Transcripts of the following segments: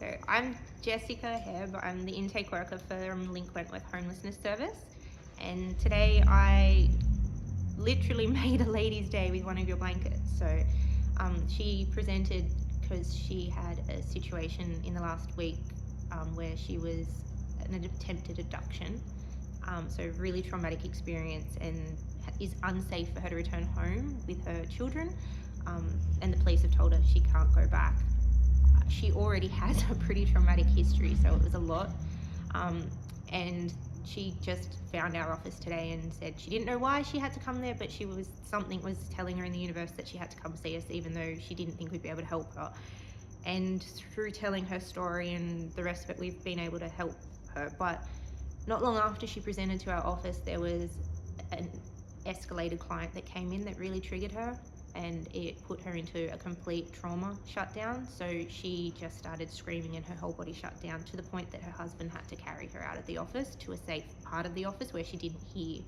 So I'm Jessica Hebb. I'm the intake worker for Wentworth Homelessness Service. And today I literally made a lady's day with one of your blankets. So she presented because she had a situation in the last week where she was an attempted abduction. So really traumatic experience, and is unsafe for her to return home with her children. And the police have told her she can't go back. She already has a pretty traumatic history, so it was a lot. And she just found our office today and said she didn't know why she had to come there, but something was telling her in the universe that she had to come see us, even though she didn't think we'd be able to help her. And through telling her story and the rest of it, we've been able to help her. But not long after she presented to our office, there was an escalated client that came in that really triggered her, and it put her into a complete trauma shutdown. So she just started screaming and her whole body shut down, to the point that her husband had to carry her out of the office to a safe part of the office where she didn't hear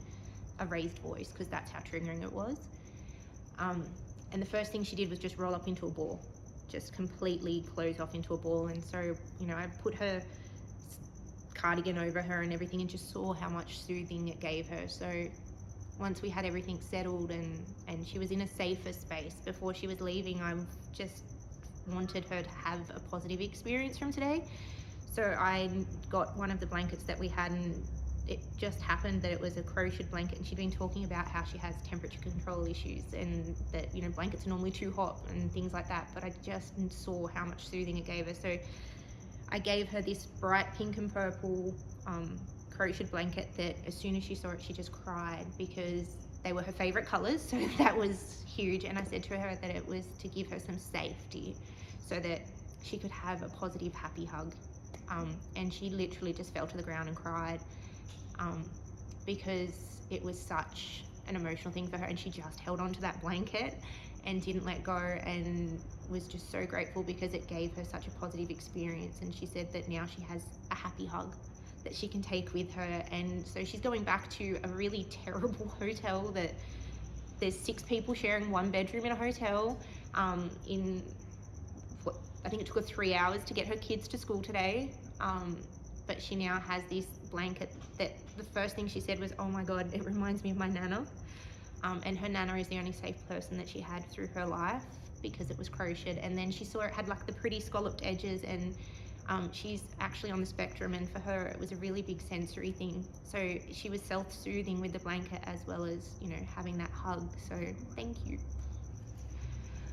a raised voice, because that's how triggering it was. And the first thing she did was just roll up into a ball, just completely close off into a ball. And so, I put her cardigan over her and everything, and just saw how much soothing it gave her. So once we had everything settled and she was in a safer space before she was leaving, I just wanted her to have a positive experience from today. So I got one of the blankets that we had, and it just happened that it was a crocheted blanket, and she'd been talking about how she has temperature control issues, and that blankets are normally too hot and things like that, but I just saw how much soothing it gave her. So I gave her this bright pink and purple crocheted blanket that as soon as she saw it, she just cried, because they were her favorite colors. So that was huge. And I said to her that it was to give her some safety so that she could have a positive, happy hug. And she literally just fell to the ground and cried, because it was such an emotional thing for her, and she just held on to that blanket and didn't let go, and was just so grateful because it gave her such a positive experience. And she said that now she has a happy hug that she can take with her. And so she's going back to a really terrible hotel that there's 6 people sharing one bedroom in a hotel. I think it took her 3 hours to get her kids to school today. But she now has this blanket that the first thing she said was, "Oh my God, it reminds me of my Nana." And her Nana is the only safe person that she had through her life, because it was crocheted. And then she saw it had like the pretty scalloped edges, and she's actually on the spectrum, and for her it was a really big sensory thing. So she was self-soothing with the blanket, as well as having that hug. So thank you.